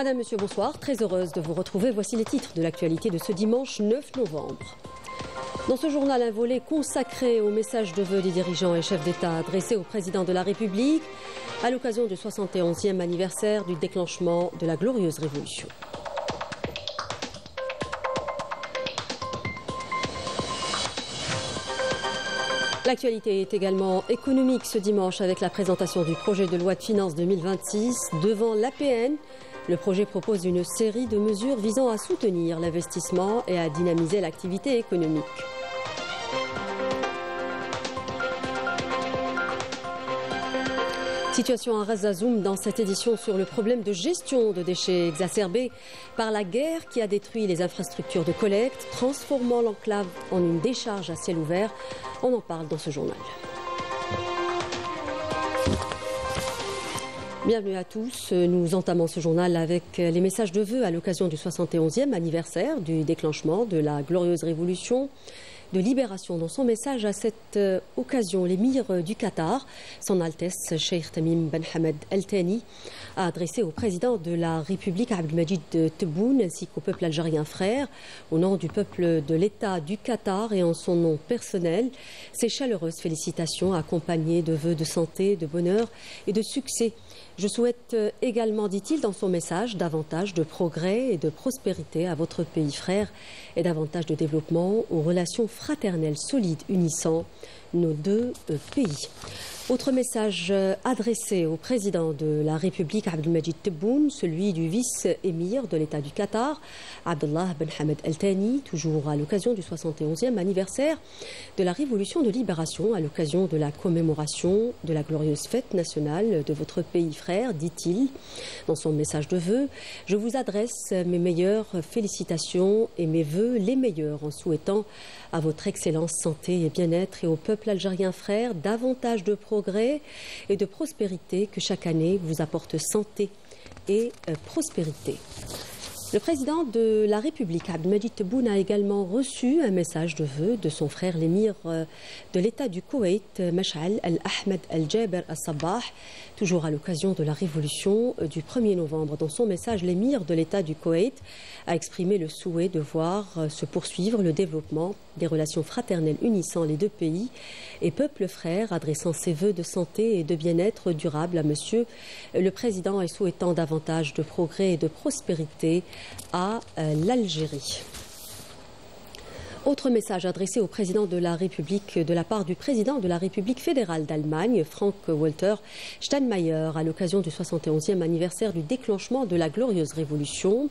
Madame, Monsieur, bonsoir. Très heureuse de vous retrouver. Voici les titres de l'actualité de ce dimanche 9 novembre. Dans ce journal, un volet consacré au message de vœux des dirigeants et chefs d'État adressés au président de la République à l'occasion du 71e anniversaire du déclenchement de la Glorieuse Révolution. L'actualité est également économique ce dimanche avec la présentation du projet de loi de finances 2026 devant l'APN. Le projet propose une série de mesures visant à soutenir l'investissement et à dynamiser l'activité économique. Situation à Ras Azoum dans cette édition sur le problème de gestion de déchets exacerbé par la guerre qui a détruit les infrastructures de collecte, transformant l'enclave en une décharge à ciel ouvert. On en parle dans ce journal. Bienvenue à tous. Nous entamons ce journal avec les messages de vœux à l'occasion du 71e anniversaire du déclenchement de la Glorieuse Révolution de libération. Dans son message à cette occasion, l'émir du Qatar, son Altesse Cheikh Tamim Ben Hamad Al Thani, a adressé au président de la République Abdelmajid Tebboune ainsi qu'au peuple algérien frère, au nom du peuple de l'État du Qatar et en son nom personnel, ses chaleureuses félicitations accompagnées de vœux de santé, de bonheur et de succès. Je souhaite également, dit-il dans son message, davantage de progrès et de prospérité à votre pays frère et davantage de développement aux relations fraternelles solides unissant nos deux pays. Autre message adressé au président de la République Abdelmajid Tebboune, celui du vice-émir de l'État du Qatar, Abdallah Ben Hamad Al Thani, toujours à l'occasion du 71e anniversaire de la Révolution de libération, à l'occasion de la commémoration de la glorieuse fête nationale de votre pays frère, dit-il dans son message de vœux. Je vous adresse mes meilleures félicitations et mes vœux les meilleurs en souhaitant à votre excellence santé et bien-être et au peuple algérien frère davantage de progrès et de prospérité, que chaque année vous apporte santé et prospérité. Le président de la République, Abdelmajid Tebboune, a également reçu un message de vœux de son frère l'émir de l'État du Koweït, Mash'al Al-Ahmed Al-Jaber Al-Sabah, toujours à l'occasion de la révolution du 1er novembre. Dans son message, l'émir de l'État du Koweït a exprimé le souhait de voir se poursuivre le développement des relations fraternelles unissant les deux pays et peuples frères, adressant ses vœux de santé et de bien-être durable à monsieur le président et souhaitant davantage de progrès et de prospérité à l'Algérie. Autre message adressé au président de la République de la part du président de la République fédérale d'Allemagne, Frank-Walter Steinmeier, à l'occasion du 71e anniversaire du déclenchement de la Glorieuse Révolution.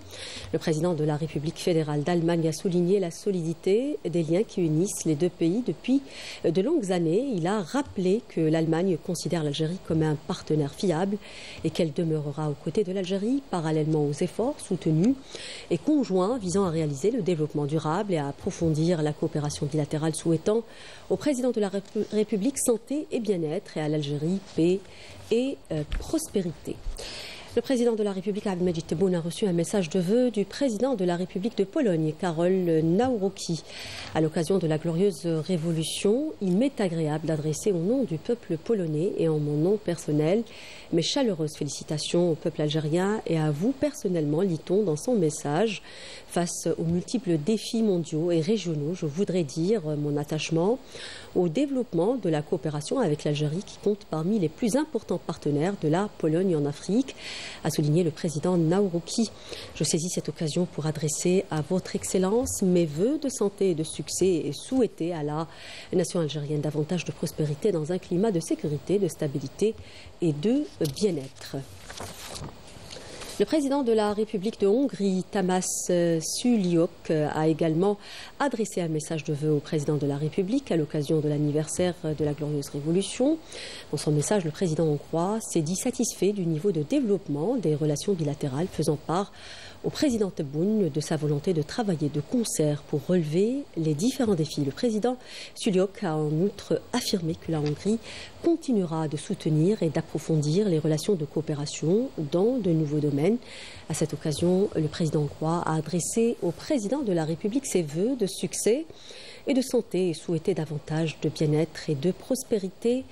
Le président de la République fédérale d'Allemagne a souligné la solidité des liens qui unissent les deux pays depuis de longues années. Il a rappelé que l'Allemagne considère l'Algérie comme un partenaire fiable et qu'elle demeurera aux côtés de l'Algérie parallèlement aux efforts soutenus et conjoints visant à réaliser le développement durable et à approfondir la coopération bilatérale, souhaitant au président de la République santé et bien-être et à l'Algérie paix et prospérité. Le président de la République, Abdelmajid Tebboune, a reçu un message de vœux du président de la République de Pologne, Karol Nawrocki. À l'occasion de la glorieuse révolution, il m'est agréable d'adresser au nom du peuple polonais et en mon nom personnel mes chaleureuses félicitations au peuple algérien et à vous personnellement, lit-on dans son message. Face aux multiples défis mondiaux et régionaux, je voudrais dire mon attachement au développement de la coopération avec l'Algérie qui compte parmi les plus importants partenaires de la Pologne en Afrique, a souligné le président Nawrocki. Je saisis cette occasion pour adresser à votre Excellence mes vœux de santé et de succès et souhaiter à la nation algérienne davantage de prospérité dans un climat de sécurité, de stabilité et de bien-être. Le président de la République de Hongrie, Tamás Suliok, a également adressé un message de vœux au président de la République à l'occasion de l'anniversaire de la Glorieuse Révolution. Dans son message, le président hongrois s'est dit satisfait du niveau de développement des relations bilatérales, faisant part au président Tebboune de sa volonté de travailler de concert pour relever les différents défis. Le président Suliok a en outre affirmé que la Hongrie continuera de soutenir et d'approfondir les relations de coopération dans de nouveaux domaines. À cette occasion, le président hongrois a adressé au président de la République ses vœux de succès et de santé et souhaité davantage de bien-être et de prospérité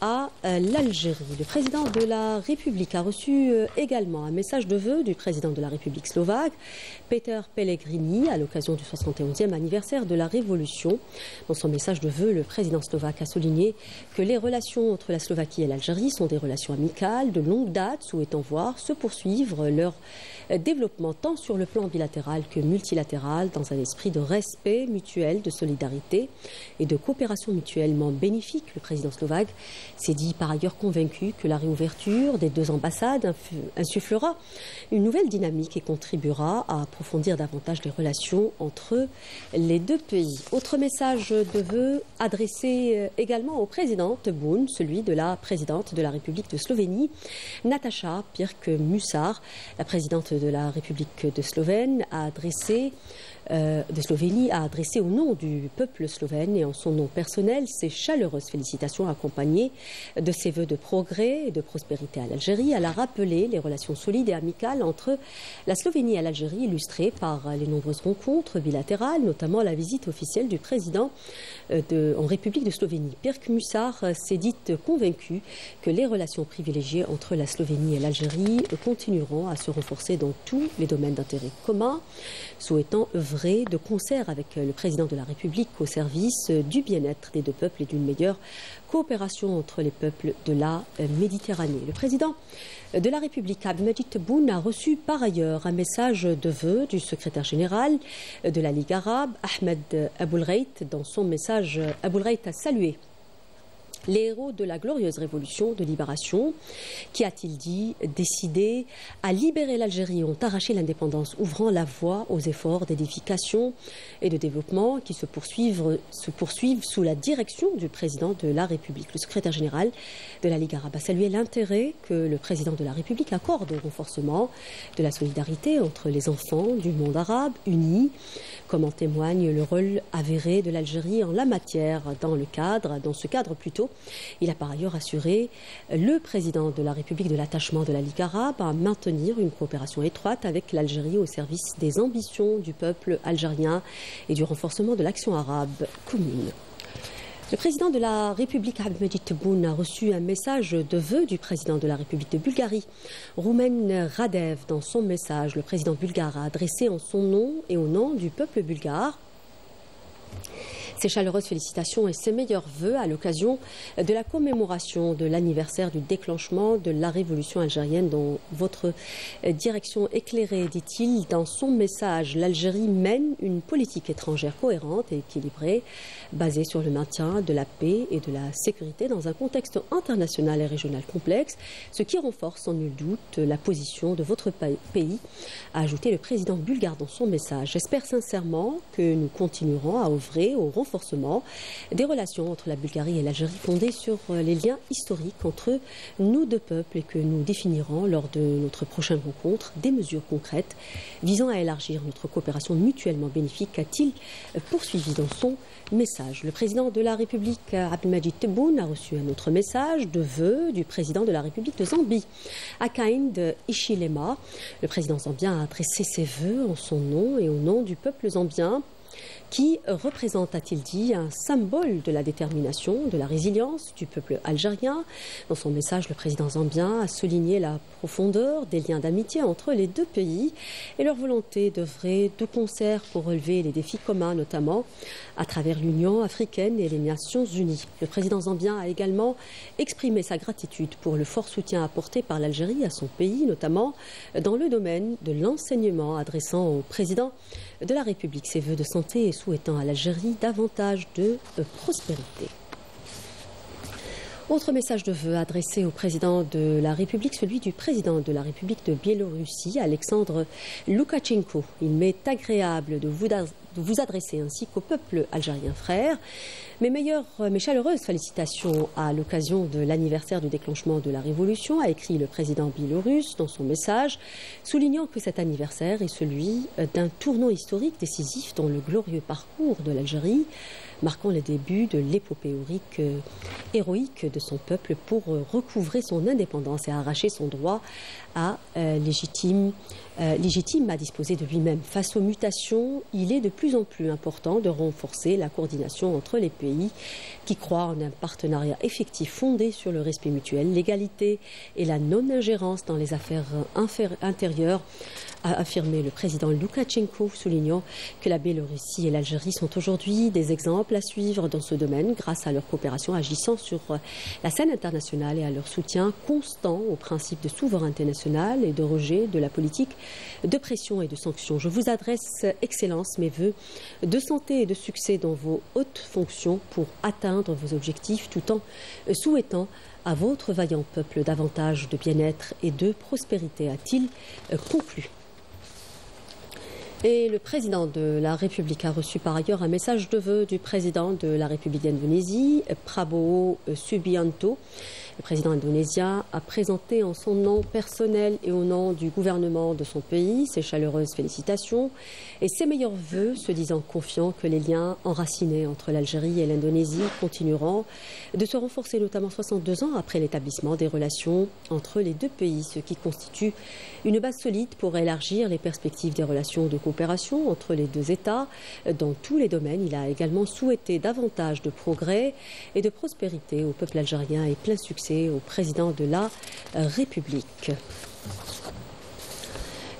à l'Algérie. Le président de la République a reçu également un message de vœux du président de la République slovaque, Peter Pellegrini, à l'occasion du 71e anniversaire de la Révolution. Dans son message de vœux, le président slovaque a souligné que les relations entre la Slovaquie et l'Algérie sont des relations amicales de longue date, souhaitant voir se poursuivre leur développement tant sur le plan bilatéral que multilatéral dans un esprit de respect mutuel, de solidarité et de coopération mutuellement bénéfique. Le président slovaque s'est dit par ailleurs convaincu que la réouverture des deux ambassades insufflera une nouvelle dynamique et contribuera à approfondir davantage les relations entre les deux pays. Autre message de vœux adressé également au président Tebboune, celui de la présidente de la République de Slovénie, Nataša Pirc-Musar. La présidente de la République de Slovénie a adressé au nom du peuple slovène et en son nom personnel ses chaleureuses félicitations accompagnées de ses vœux de progrès et de prospérité à l'Algérie. Elle a rappelé les relations solides et amicales entre la Slovénie et l'Algérie, illustrées par les nombreuses rencontres bilatérales, notamment la visite officielle du président en République de Slovénie. Pirc-Musar s'est dite convaincue que les relations privilégiées entre la Slovénie et l'Algérie continueront à se renforcer dans tous les domaines d'intérêt commun, souhaitant œuvrer de concert avec le président de la République au service du bien-être des deux peuples et d'une meilleure coopération entre les peuples de la Méditerranée. Le président de la République, Abdelmadjid Tebboune, a reçu par ailleurs un message de vœux du secrétaire général de la Ligue arabe, Ahmed Aboulreit. Dans son message, Aboulreit a salué les héros de la glorieuse révolution de libération qui, a-t-il dit, décidés à libérer l'Algérie, ont arraché l'indépendance, ouvrant la voie aux efforts d'édification et de développement qui se poursuivent sous la direction du président de la République. Le secrétaire général de la Ligue arabe a salué l'intérêt que le président de la République accorde au renforcement de la solidarité entre les enfants du monde arabe unis, comme en témoigne le rôle avéré de l'Algérie en la matière. Dans ce cadre plutôt, il a par ailleurs assuré le président de la République de l'attachement de la Ligue arabe à maintenir une coopération étroite avec l'Algérie au service des ambitions du peuple algérien et du renforcement de l'action arabe commune. Le président de la République, Abdelmadjid Tebboune, a reçu un message de vœux du président de la République de Bulgarie, Roumen Radev. Dans son message, le président bulgare a adressé en son nom et au nom du peuple bulgare ses chaleureuses félicitations et ses meilleurs vœux à l'occasion de la commémoration de l'anniversaire du déclenchement de la révolution algérienne dont votre direction éclairée, dit-il dans son message. L'Algérie mène une politique étrangère cohérente et équilibrée, basée sur le maintien de la paix et de la sécurité dans un contexte international et régional complexe, ce qui renforce sans nul doute la position de votre pays, a ajouté le président bulgare dans son message. J'espère sincèrement que nous continuerons à œuvrer au renforcement des relations entre la Bulgarie et l'Algérie fondées sur les liens historiques entre nos deux peuples et que nous définirons lors de notre prochaine rencontre des mesures concrètes visant à élargir notre coopération mutuellement bénéfique, a-t-il poursuivi dans son message. Le président de la République, Abdelmadjid Tebboune, a reçu un autre message de vœux du président de la République de Zambie, Hakainde Hichilema. Le président zambien a adressé ses vœux en son nom et au nom du peuple zambien, qui représente, a-t-il dit, un symbole de la détermination, de la résilience du peuple algérien. Dans son message, le président zambien a souligné la profondeur des liens d'amitié entre les deux pays et leur volonté d'œuvrer de concert pour relever les défis communs, notamment à travers l'Union africaine et les Nations unies. Le président zambien a également exprimé sa gratitude pour le fort soutien apporté par l'Algérie à son pays, notamment dans le domaine de l'enseignement, adressant au président de la République ses vœux de santé et souhaitant à l'Algérie davantage de prospérité. Autre message de vœux adressé au président de la République, celui du président de la République de Biélorussie, Alexandre Loukachenko. Il m'est agréable de vous adresser ainsi qu'au peuple algérien frère mes chaleureuses félicitations à l'occasion de l'anniversaire du déclenchement de la Révolution, a écrit le président biélorusse dans son message, soulignant que cet anniversaire est celui d'un tournant historique décisif dans le glorieux parcours de l'Algérie, marquant les débuts de l'épopée héroïque de son peuple pour recouvrer son indépendance et arracher son droit à légitime légitime à disposer de lui-même. Face aux mutations, il est de plus en plus important de renforcer la coordination entre les pays qui croient en un partenariat effectif fondé sur le respect mutuel, l'égalité et la non-ingérence dans les affaires intérieures, a affirmé le président Loukachenko, soulignant que la Biélorussie et l'Algérie sont aujourd'hui des exemples à suivre dans ce domaine grâce à leur coopération agissant sur la scène internationale et à leur soutien constant aux principes de souveraineté nationale et de rejet de la politique de pression et de sanctions. Je vous adresse, Excellence, mes vœux de santé et de succès dans vos hautes fonctions pour atteindre vos objectifs tout en souhaitant à votre vaillant peuple davantage de bien-être et de prospérité, a-t-il conclu. Et le président de la République a reçu par ailleurs un message de vœux du président de la République d'Indonésie, Prabowo Subianto. Le président indonésien a présenté en son nom personnel et au nom du gouvernement de son pays ses chaleureuses félicitations et ses meilleurs vœux, se disant confiant que les liens enracinés entre l'Algérie et l'Indonésie continueront de se renforcer, notamment 62 ans après l'établissement des relations entre les deux pays, ce qui constitue une base solide pour élargir les perspectives des relations de coopération entre les deux États dans tous les domaines. Il a également souhaité davantage de progrès et de prospérité au peuple algérien et plein succès au président de la République.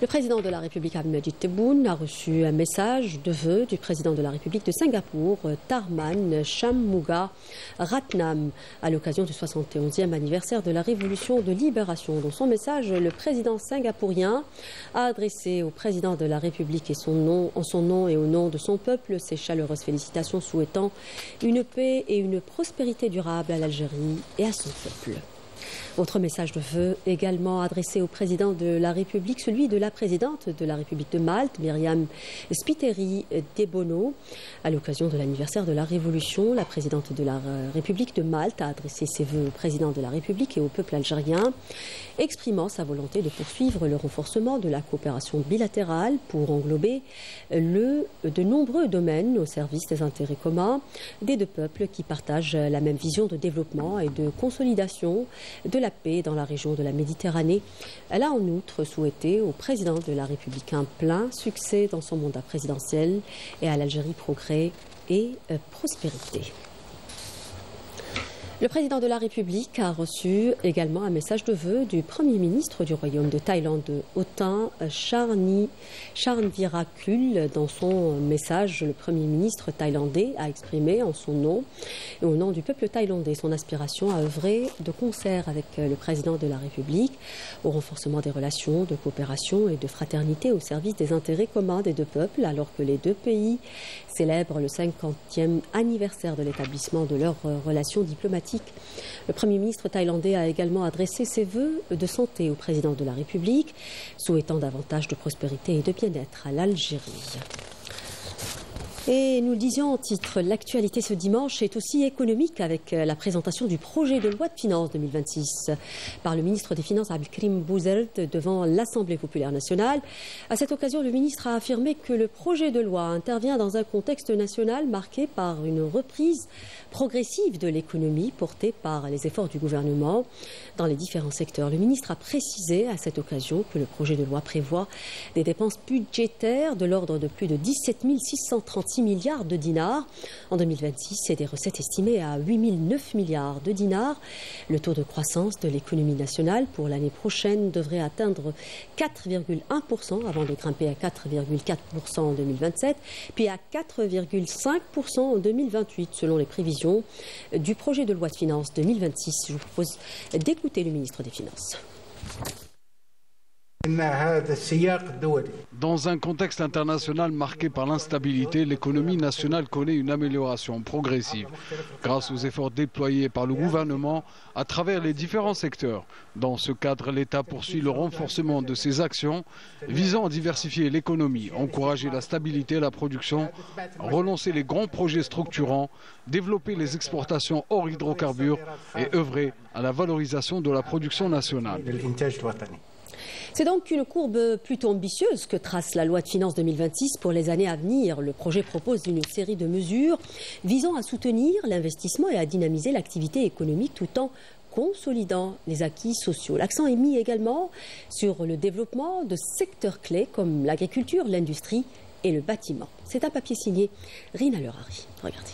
Le président de la République, Abdulmajid Tebboune, a reçu un message de vœux du président de la République de Singapour, Tharman Shanmugaratnam, à l'occasion du 71e anniversaire de la Révolution de Libération. Dans son message, le président singapourien a adressé au président de la République en son nom et au nom de son peuple ses chaleureuses félicitations, souhaitant une paix et une prospérité durable à l'Algérie et à son peuple. Autre message de vœux également adressé au président de la République, celui de la présidente de la République de Malte, Myriam Spiteri Debono. À l'occasion de l'anniversaire de la Révolution, la présidente de la République de Malte a adressé ses vœux au président de la République et au peuple algérien, exprimant sa volonté de poursuivre le renforcement de la coopération bilatérale pour englober de nombreux domaines au service des intérêts communs des deux peuples qui partagent la même vision de développement et de consolidation de la paix dans la région de la Méditerranée. Elle a en outre souhaité au président de la République un plein succès dans son mandat présidentiel et à l'Algérie progrès et prospérité. Le président de la République a reçu également un message de vœux du Premier ministre du Royaume de Thaïlande, Othang Charnvirakul. Dans son message, le Premier ministre thaïlandais a exprimé en son nom et au nom du peuple thaïlandais son aspiration à œuvrer de concert avec le président de la République au renforcement des relations de coopération et de fraternité au service des intérêts communs des deux peuples, alors que les deux pays célèbrent le 50e anniversaire de l'établissement de leurs relations diplomatiques. Le Premier ministre thaïlandais a également adressé ses vœux de santé au président de la République, souhaitant davantage de prospérité et de bien-être à l'Algérie. Et nous le disions en titre, l'actualité ce dimanche est aussi économique avec la présentation du projet de loi de finances 2026 par le ministre des Finances Abdelkrim Bouzerd devant l'Assemblée populaire nationale. À cette occasion, le ministre a affirmé que le projet de loi intervient dans un contexte national marqué par une reprise progressive de l'économie portée par les efforts du gouvernement dans les différents secteurs. Le ministre a précisé à cette occasion que le projet de loi prévoit des dépenses budgétaires de l'ordre de plus de 17 636 milliards de dinars en 2026 et des recettes estimées à 8 9 milliards de dinars. Le taux de croissance de l'économie nationale pour l'année prochaine devrait atteindre 4,1% avant de grimper à 4,4% en 2027, puis à 4,5% en 2028 selon les prévisions du projet de loi de finances 2026. Je vous propose d'écouter le ministre des Finances. Dans un contexte international marqué par l'instabilité, l'économie nationale connaît une amélioration progressive grâce aux efforts déployés par le gouvernement à travers les différents secteurs. Dans ce cadre, l'État poursuit le renforcement de ses actions visant à diversifier l'économie, encourager la stabilité et la production, relancer les grands projets structurants, développer les exportations hors hydrocarbures et œuvrer à la valorisation de la production nationale. C'est donc une courbe plutôt ambitieuse que trace la loi de finances 2026 pour les années à venir. Le projet propose une série de mesures visant à soutenir l'investissement et à dynamiser l'activité économique tout en consolidant les acquis sociaux. L'accent est mis également sur le développement de secteurs clés comme l'agriculture, l'industrie et le bâtiment. C'est un papier signé Rina Lerari. Regardez.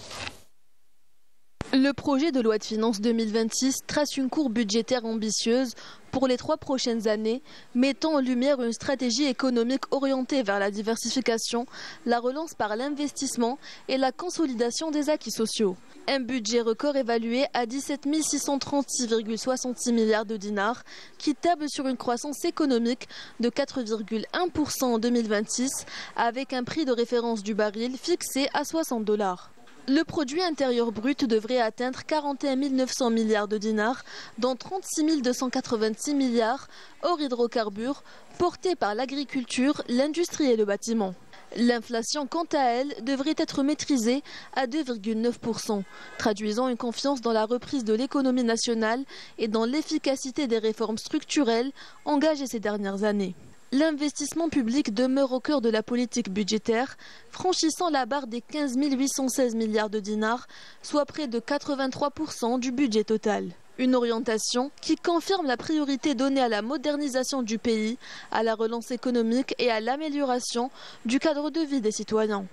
Le projet de loi de finances 2026 trace une courbe budgétaire ambitieuse pour les 3 prochaines années, mettant en lumière une stratégie économique orientée vers la diversification, la relance par l'investissement et la consolidation des acquis sociaux. Un budget record évalué à 17 636,66 milliards de dinars qui table sur une croissance économique de 4,1% en 2026 avec un prix de référence du baril fixé à $60. Le produit intérieur brut devrait atteindre 41 900 milliards de dinars, dont 36 286 milliards hors hydrocarbures, portés par l'agriculture, l'industrie et le bâtiment. L'inflation, quant à elle, devrait être maîtrisée à 2,9%, traduisant une confiance dans la reprise de l'économie nationale et dans l'efficacité des réformes structurelles engagées ces dernières années. L'investissement public demeure au cœur de la politique budgétaire, franchissant la barre des 15 816 milliards de dinars, soit près de 83% du budget total. Une orientation qui confirme la priorité donnée à la modernisation du pays, à la relance économique et à l'amélioration du cadre de vie des citoyens.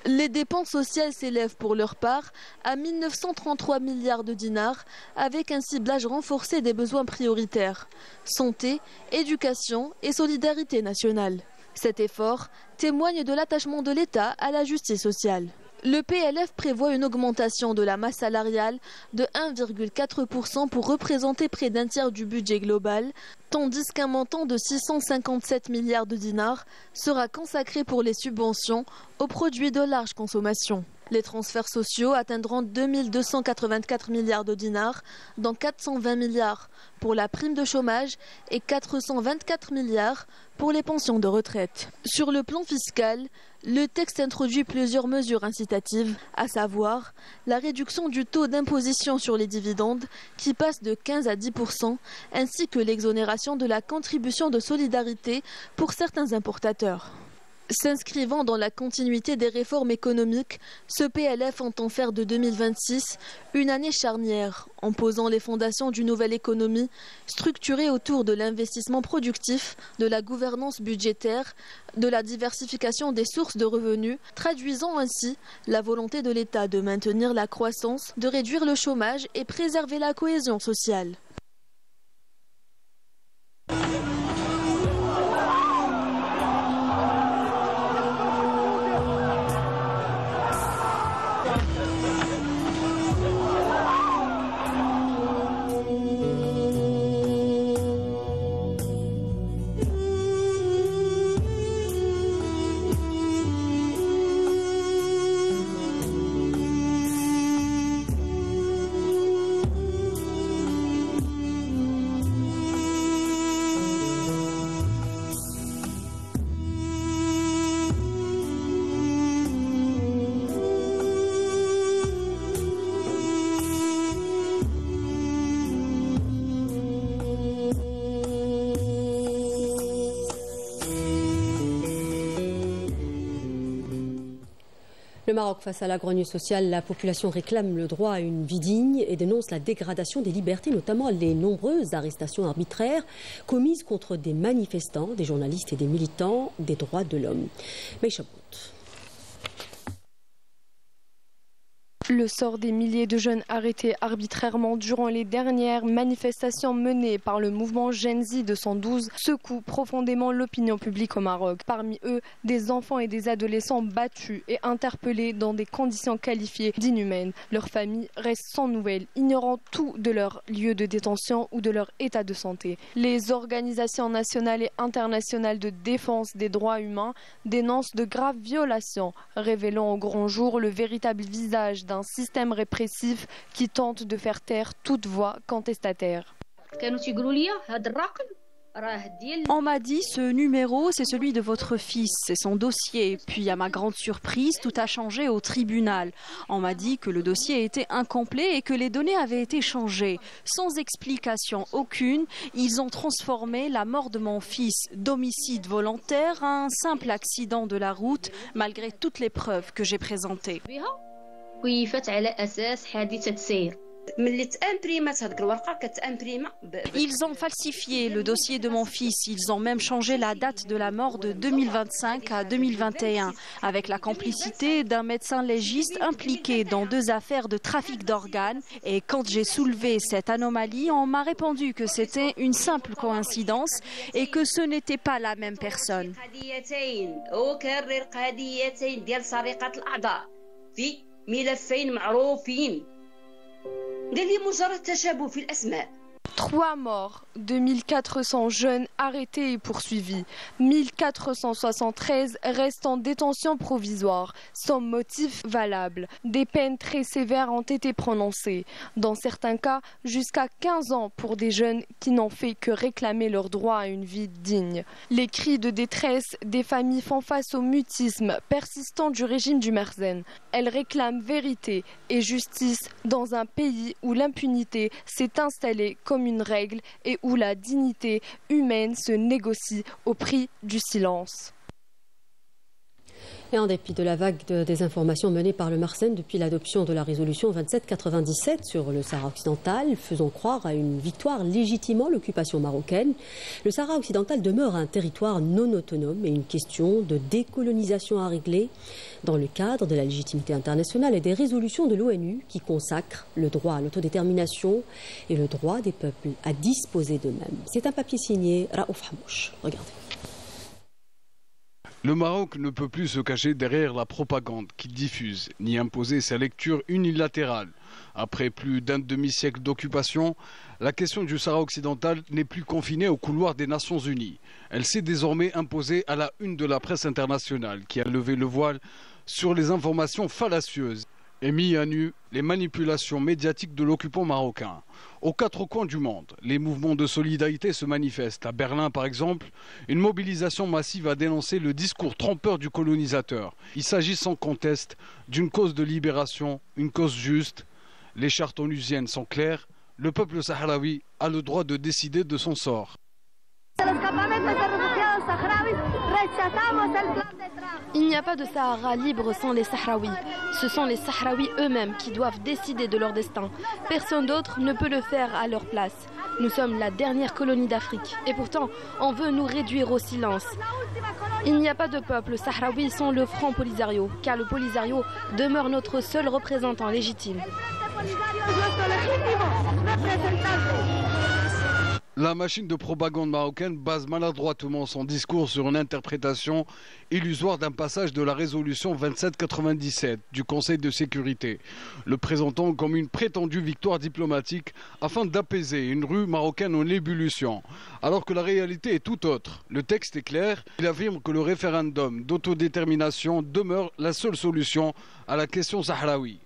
Les dépenses sociales s'élèvent pour leur part à 1 933 milliards de dinars avec un ciblage renforcé des besoins prioritaires, santé, éducation et solidarité nationale. Cet effort témoigne de l'attachement de l'État à la justice sociale. Le PLF prévoit une augmentation de la masse salariale de 1,4% pour représenter près d'un tiers du budget global, tandis qu'un montant de 657 milliards de dinars sera consacré pour les subventions aux produits de large consommation. Les transferts sociaux atteindront 2 284 milliards de dinars, dont 420 milliards pour la prime de chômage et 424 milliards pour les pensions de retraite. Sur le plan fiscal, le texte introduit plusieurs mesures incitatives, à savoir la réduction du taux d'imposition sur les dividendes qui passe de 15 à 10%, ainsi que l'exonération de la contribution de solidarité pour certains importateurs. S'inscrivant dans la continuité des réformes économiques, ce PLF entend faire de 2026 une année charnière, en posant les fondations d'une nouvelle économie structurée autour de l'investissement productif, de la gouvernance budgétaire, de la diversification des sources de revenus, traduisant ainsi la volonté de l'État de maintenir la croissance, de réduire le chômage et préserver la cohésion sociale. Le Maroc face à la grogne sociale, la population réclame le droit à une vie digne et dénonce la dégradation des libertés, notamment les nombreuses arrestations arbitraires commises contre des manifestants, des journalistes et des militants des droits de l'homme. Le sort des milliers de jeunes arrêtés arbitrairement durant les dernières manifestations menées par le mouvement Gen Z 212 secoue profondément l'opinion publique au Maroc. Parmi eux, des enfants et des adolescents battus et interpellés dans des conditions qualifiées d'inhumaines. Leurs familles restent sans nouvelles, ignorant tout de leur lieu de détention ou de leur état de santé. Les organisations nationales et internationales de défense des droits humains dénoncent de graves violations, révélant au grand jour le véritable visage d'un système répressif qui tente de faire taire toute voix contestataire. On m'a dit, ce numéro, c'est celui de votre fils, c'est son dossier. Puis, à ma grande surprise, tout a changé au tribunal. On m'a dit que le dossier était incomplet et que les données avaient été changées. Sans explication aucune, ils ont transformé la mort de mon fils d'homicide volontaire en un simple accident de la route, malgré toutes les preuves que j'ai présentées. Ils ont falsifié le dossier de mon fils. Ils ont même changé la date de la mort de 2025 à 2021, avec la complicité d'un médecin légiste impliqué dans 2 affaires de trafic d'organes. Et quand j'ai soulevé cette anomalie, on m'a répondu que c'était une simple coïncidence et que ce n'était pas la même personne. قال لي مجرد تشابه في الأسماء. 3 morts, 2400 jeunes arrêtés et poursuivis, 1473 restent en détention provisoire, sans motif valable. Des peines très sévères ont été prononcées, dans certains cas jusqu'à 15 ans pour des jeunes qui n'ont fait que réclamer leur droit à une vie digne. Les cris de détresse des familles font face au mutisme persistant du régime du Merzen. Elles réclament vérité et justice dans un pays où l'impunité s'est installée comme une règle et où la dignité humaine se négocie au prix du silence. Et en dépit de la vague de désinformation menée par le Merzen depuis l'adoption de la résolution 2797 sur le Sahara occidental, faisant croire à une victoire légitimant l'occupation marocaine, le Sahara occidental demeure un territoire non autonome et une question de décolonisation à régler dans le cadre de la légitimité internationale et des résolutions de l'ONU qui consacrent le droit à l'autodétermination et le droit des peuples à disposer d'eux-mêmes. C'est un papier signé Raouf Hamouche. Regardez. Le Maroc ne peut plus se cacher derrière la propagande qu'il diffuse, ni imposer sa lecture unilatérale. Après plus d'un demi-siècle d'occupation, la question du Sahara occidental n'est plus confinée au couloir des Nations Unies. Elle s'est désormais imposée à la une de la presse internationale, qui a levé le voile sur les informations fallacieuses et mis à nu les manipulations médiatiques de l'occupant marocain. Aux 4 coins du monde, les mouvements de solidarité se manifestent. À Berlin, par exemple, une mobilisation massive a dénoncé le discours trompeur du colonisateur. Il s'agit sans conteste d'une cause de libération, une cause juste. Les chartes onusiennes sont claires. Le peuple sahraoui a le droit de décider de son sort. Il n'y a pas de Sahara libre sans les Sahraouis. Ce sont les Sahraouis eux-mêmes qui doivent décider de leur destin. Personne d'autre ne peut le faire à leur place. Nous sommes la dernière colonie d'Afrique. Et pourtant, on veut nous réduire au silence. Il n'y a pas de peuple sahraoui sans le Front Polisario, car le Polisario demeure notre seul représentant légitime. La machine de propagande marocaine base maladroitement son discours sur une interprétation illusoire d'un passage de la résolution 2797 du Conseil de sécurité, le présentant comme une prétendue victoire diplomatique afin d'apaiser une rue marocaine en ébullition, alors que la réalité est tout autre. Le texte est clair, il affirme que le référendum d'autodétermination demeure la seule solution à la question sahraoui.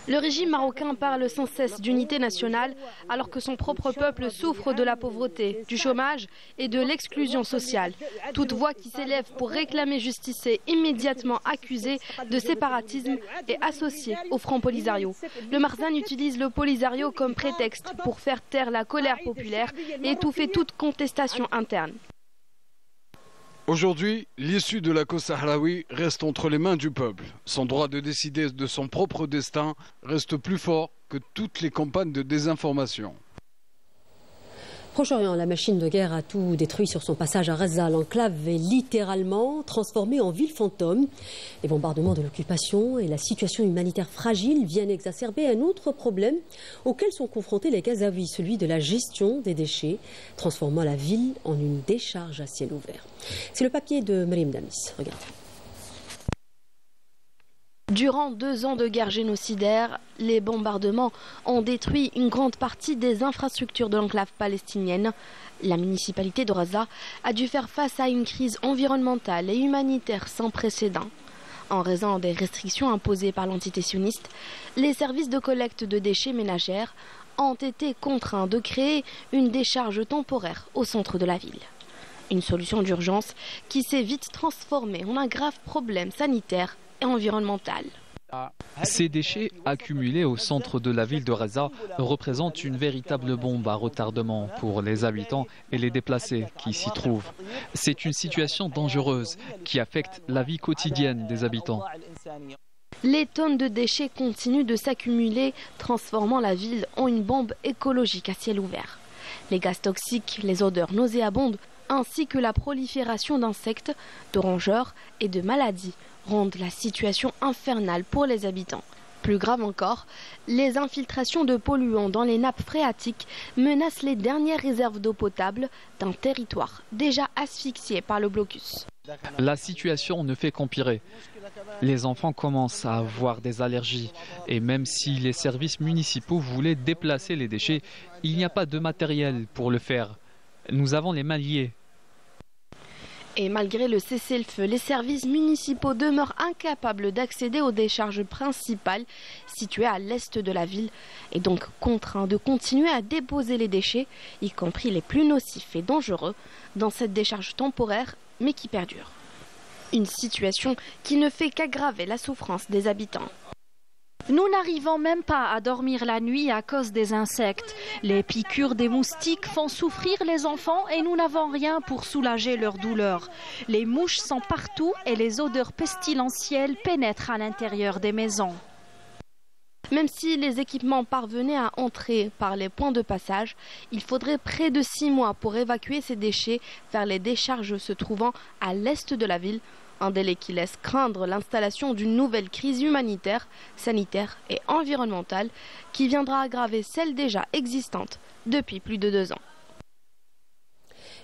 Le régime marocain parle sans cesse d'unité nationale alors que son propre peuple souffre de la pauvreté, du chômage et de l'exclusion sociale. Toute voix qui s'élève pour réclamer justice est immédiatement accusée de séparatisme et associée au Front Polisario. Le Merzen utilise le Polisario comme prétexte pour faire taire la colère populaire et étouffer toute contestation interne. Aujourd'hui, l'issue de la cause sahraoui reste entre les mains du peuple. Son droit de décider de son propre destin reste plus fort que toutes les campagnes de désinformation. Proche-Orient, la machine de guerre a tout détruit sur son passage à Gaza. L'enclave est littéralement transformée en ville fantôme. Les bombardements de l'occupation et la situation humanitaire fragile viennent exacerber un autre problème auquel sont confrontés les Gazaouis, celui de la gestion des déchets, transformant la ville en une décharge à ciel ouvert. C'est le papier de Mrim Damis. Regardez. Durant 2 ans de guerre génocidaire, les bombardements ont détruit une grande partie des infrastructures de l'enclave palestinienne. La municipalité de Gaza a dû faire face à une crise environnementale et humanitaire sans précédent. En raison des restrictions imposées par l'entité sioniste, les services de collecte de déchets ménagères ont été contraints de créer une décharge temporaire au centre de la ville. Une solution d'urgence qui s'est vite transformée en un grave problème sanitaire et environnemental. Ces déchets accumulés au centre de la ville de Gaza représentent une véritable bombe à retardement pour les habitants et les déplacés qui s'y trouvent. C'est une situation dangereuse qui affecte la vie quotidienne des habitants. Les tonnes de déchets continuent de s'accumuler, transformant la ville en une bombe écologique à ciel ouvert. Les gaz toxiques, les odeurs nauséabondes, ainsi que la prolifération d'insectes, de rongeurs et de maladies rendent la situation infernale pour les habitants. Plus grave encore, les infiltrations de polluants dans les nappes phréatiques menacent les dernières réserves d'eau potable d'un territoire déjà asphyxié par le blocus. La situation ne fait qu'empirer. Les enfants commencent à avoir des allergies et même si les services municipaux voulaient déplacer les déchets, il n'y a pas de matériel pour le faire. Nous avons les mains liées. Et malgré le cessez-le-feu, les services municipaux demeurent incapables d'accéder aux décharges principales situées à l'est de la ville et donc contraints de continuer à déposer les déchets, y compris les plus nocifs et dangereux, dans cette décharge temporaire mais qui perdure. Une situation qui ne fait qu'aggraver la souffrance des habitants. Nous n'arrivons même pas à dormir la nuit à cause des insectes. Les piqûres des moustiques font souffrir les enfants et nous n'avons rien pour soulager leur douleur. Les mouches sont partout et les odeurs pestilentielles pénètrent à l'intérieur des maisons. Même si les équipements parvenaient à entrer par les points de passage, il faudrait près de 6 mois pour évacuer ces déchets vers les décharges se trouvant à l'est de la ville. Un délai qui laisse craindre l'installation d'une nouvelle crise humanitaire, sanitaire et environnementale qui viendra aggraver celle déjà existante depuis plus de 2 ans.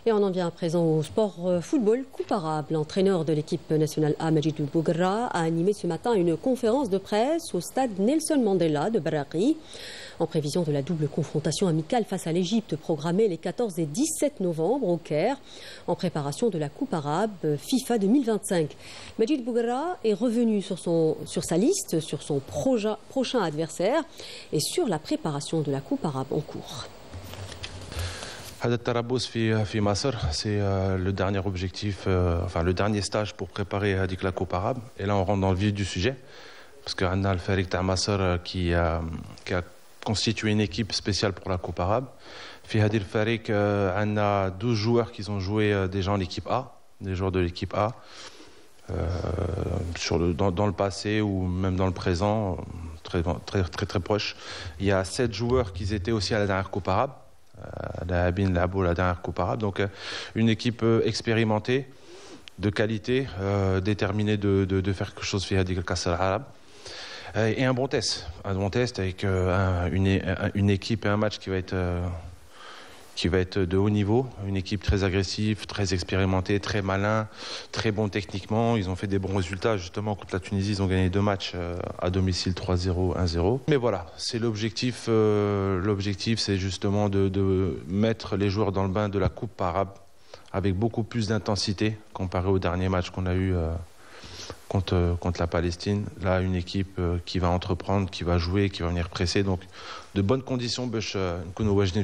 Et on en vient à présent au sport football Coupe arabe. L'entraîneur de l'équipe nationale A, Majid Bougra, a animé ce matin une conférence de presse au stade Nelson Mandela de Baraghi, en prévision de la double confrontation amicale face à l'Égypte programmée les 14 et 17 novembre au Caire, en préparation de la Coupe arabe FIFA 2025. Majid Bougra est revenu sur sa liste, sur son prochain adversaire et sur la préparation de la Coupe arabe en cours. C'est le dernier objectif, le dernier stage pour préparer la Coupe arabe. Et là, on rentre dans le vif du sujet, parce qu'on a le Farik Ta'Masser qui a constitué une équipe spéciale pour la Coupe arabe. Fihadi le Farik, on a 12 joueurs qui ont joué déjà en équipe A, des joueurs de l'équipe A, dans le passé ou même dans le présent, très proche. Il y a 7 joueurs qui étaient aussi à la dernière Coupe arabe. La dernière Coupe arabe, donc une équipe expérimentée, de qualité, déterminée de faire quelque chose fait avec le Kassar arabe, et un bon test avec une équipe et un match qui va être de haut niveau, une équipe très agressive, très expérimentée, très malin, très bon techniquement. Ils ont fait des bons résultats justement contre la Tunisie, ils ont gagné 2 matchs à domicile 3-0, 1-0. Mais voilà, c'est l'objectif c'est justement de mettre les joueurs dans le bain de la Coupe arabe avec beaucoup plus d'intensité comparé au dernier match qu'on a eu contre la Palestine. Là, une équipe qui va entreprendre, qui va jouer, qui va venir presser, donc de bonnes conditions pour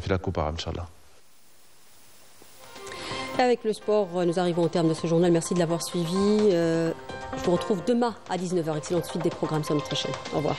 la Coupe arabe, Inch'Allah. Avec le sport, nous arrivons au terme de ce journal. Merci de l'avoir suivi. Je vous retrouve demain à 19h. Excellente suite des programmes sur notre chaîne. Au revoir.